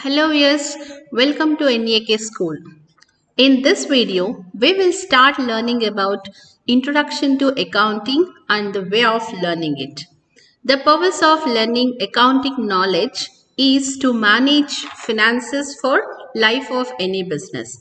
Hello viewers, welcome to NAK School. In this video, we will start learning about Introduction to Accounting and the way of learning it. The purpose of learning accounting knowledge is to manage finances for life of any business.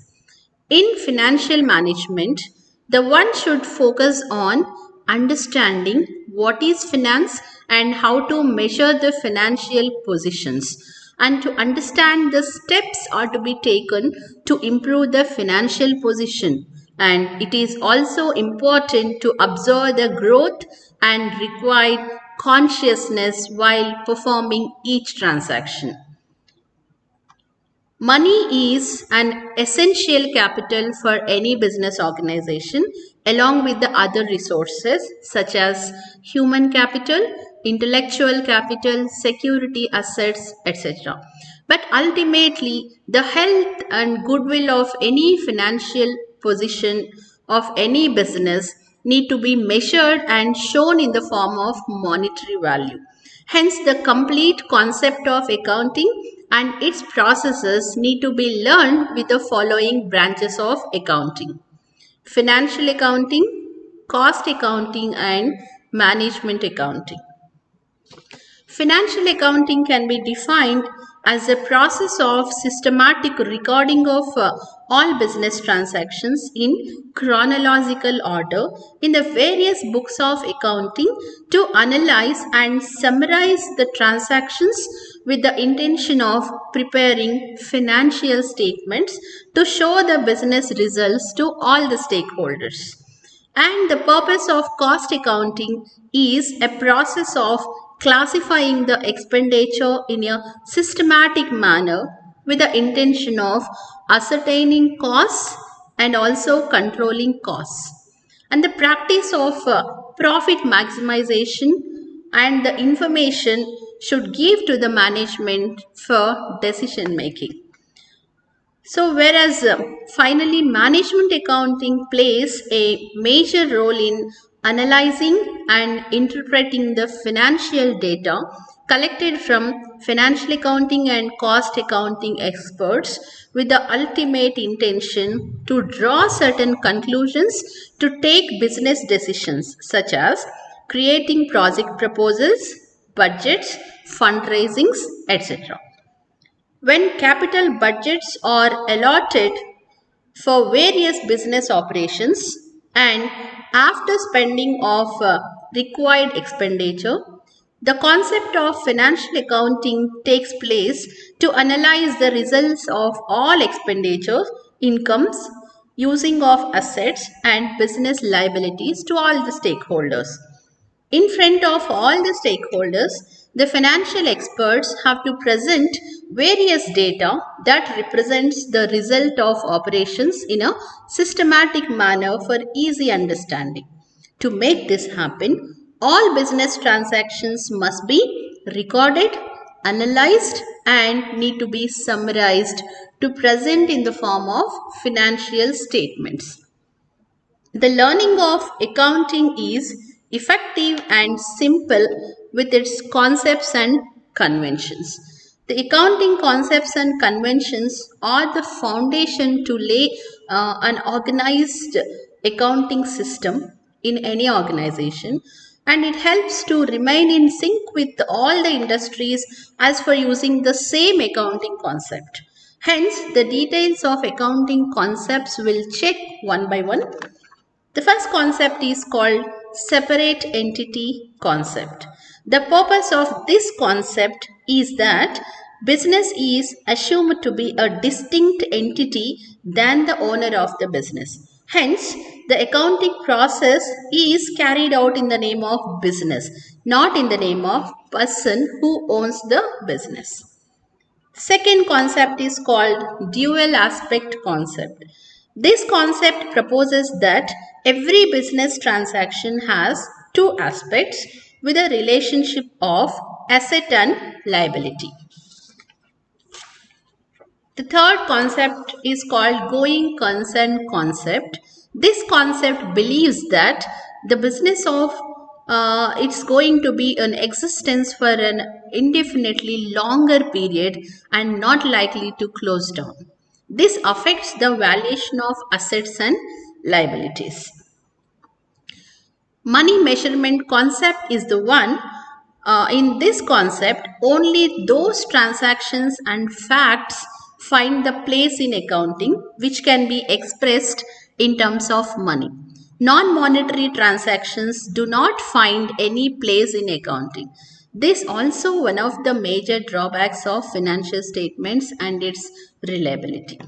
In financial management, the one should focus on understanding what is finance and how to measure the financial positions, and to understand the steps are to be taken to improve the financial position. And it is also important to observe the growth and required consciousness while performing each transaction. Money is an essential capital for any business organization, along with the other resources such as human capital, intellectual capital, security assets, etc. But ultimately, the health and goodwill of any financial position of any business need to be measured and shown in the form of monetary value. Hence, the complete concept of accounting and its processes need to be learned with the following branches of accounting: financial accounting, cost accounting, and management accounting. Financial accounting can be defined as a process of systematic recording of all business transactions in chronological order in the various books of accounting to analyze and summarize the transactions with the intention of preparing financial statements to show the business results to all the stakeholders. And the purpose of cost accounting is a process of classifying the expenditure in a systematic manner with the intention of ascertaining costs and also controlling costs. And the practice of profit maximization and the information should give to the management for decision making. So, whereas finally, management accounting plays a major role in analyzing and interpreting the financial data collected from financial accounting and cost accounting experts with the ultimate intention to draw certain conclusions to take business decisions such as creating project proposals, budgets, fundraisings, etc. When capital budgets are allotted for various business operations and after spending of required expenditure, the concept of financial accounting takes place to analyze the results of all expenditures, incomes, using of assets and business liabilities to all the stakeholders. In front of all the stakeholders, the financial experts have to present various data that represents the result of operations in a systematic manner for easy understanding. To make this happen, all business transactions must be recorded, analyzed, and need to be summarized to present in the form of financial statements. The learning of accounting is effective and simple with its concepts and conventions. The accounting concepts and conventions are the foundation to lay an organized accounting system in any organization, and it helps to remain in sync with all the industries as for using the same accounting concept. Hence, the details of accounting concepts will check one by one. The first concept is called separate entity concept. The purpose of this concept is that business is assumed to be a distinct entity than the owner of the business. Hence, the accounting process is carried out in the name of business, not in the name of person who owns the business. Second concept is called dual aspect concept. This concept proposes that every business transaction has two aspects with a relationship of asset and liability. The third concept is called going concern concept. This concept believes that the business of it's going to be in existence for an indefinitely longer period and not likely to close down. This affects the valuation of assets and liabilities. Money measurement concept is the one. In this concept, only those transactions and facts find the place in accounting which can be expressed in terms of money. Non-monetary transactions do not find any place in accounting. This also one of the major drawbacks of financial statements and its reliability.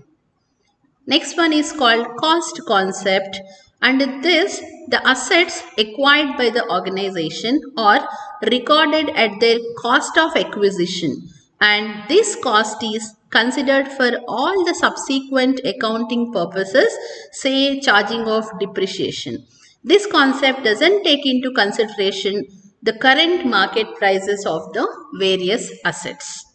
Next one is called cost concept. Under this, the assets acquired by the organization are recorded at their cost of acquisition, and this cost is considered for all the subsequent accounting purposes, say charging of depreciation. This concept doesn't take into consideration the current market prices of the various assets.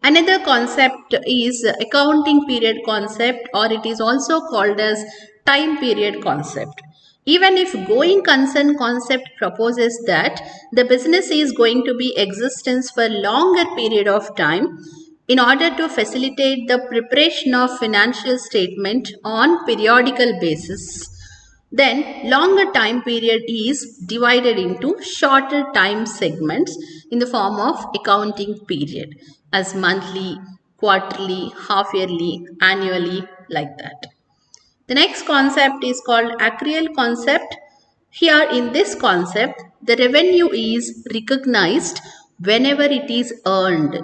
Another concept is accounting period concept, or it is also called as time period concept. Even if going concern concept proposes that the business is going to be existence for longer period of time in order to facilitate the preparation of financial statement on periodical basis, then longer time period is divided into shorter time segments in the form of accounting period as monthly, quarterly, half yearly, annually, like that. The next concept is called accrual concept. Here in this concept, the revenue is recognized whenever it is earned,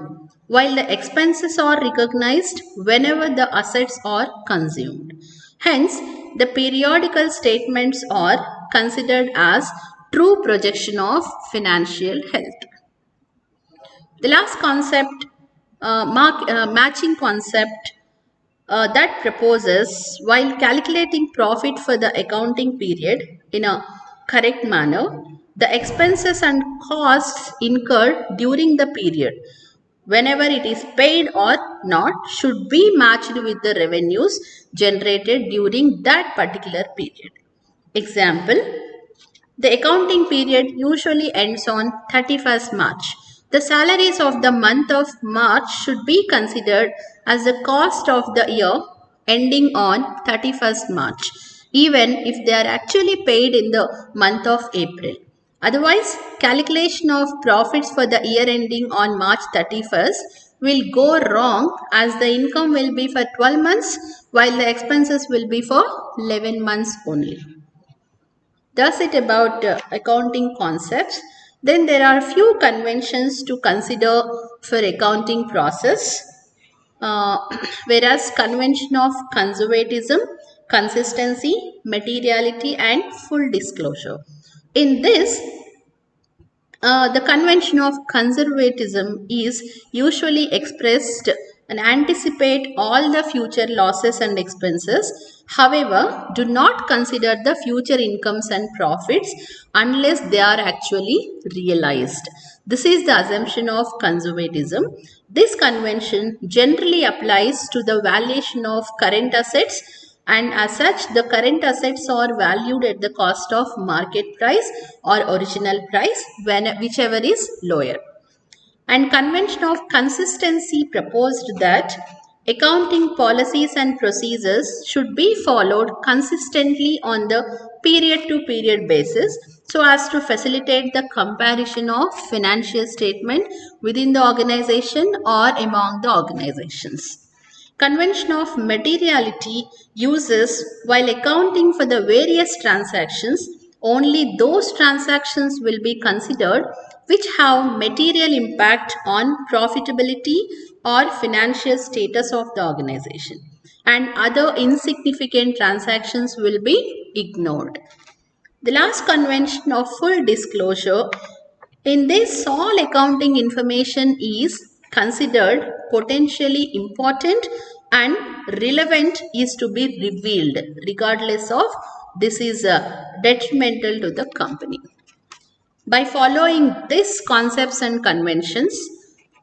while the expenses are recognized whenever the assets are consumed. Hence, the periodical statements are considered as true projection of financial health. The last concept, matching concept, that proposes while calculating profit for the accounting period in a correct manner, the expenses and costs incurred during the period, whenever it is paid or not, should be matched with the revenues generated during that particular period. Example, the accounting period usually ends on 31st March. The salaries of the month of March should be considered as the cost of the year ending on 31st March, even if they are actually paid in the month of April. Otherwise, calculation of profits for the year ending on March 31st will go wrong, as the income will be for 12 months while the expenses will be for 11 months only. Thus it about accounting concepts. Then there are few conventions to consider for accounting process. Uh, Whereas convention of conservatism, consistency, materiality and full disclosure. In this, the convention of conservatism is usually expressed and anticipate all the future losses and expenses. However, do not consider the future incomes and profits unless they are actually realized. This is the assumption of conservatism. This convention generally applies to the valuation of current assets, and as such the current assets are valued at the cost of market price or original price, whichever is lower. And convention of consistency proposed that accounting policies and procedures should be followed consistently on the period to period basis so as to facilitate the comparison of financial statement within the organization or among the organizations. Convention of materiality uses, while accounting for the various transactions, only those transactions will be considered which have material impact on profitability or financial status of the organization, and other insignificant transactions will be ignored. The last convention of full disclosure. In this, all accounting information is considered potentially important and relevant is to be revealed regardless of this is detrimental to the company. By following these concepts and conventions,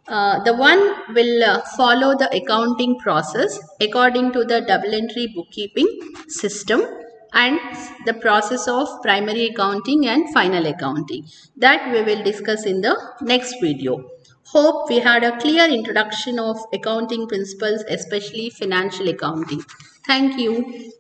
the one will follow the accounting process according to the double entry bookkeeping system, and the process of primary accounting and final accounting. That we will discuss in the next video. Hope we had a clear introduction of accounting principles, especially financial accounting. Thank you.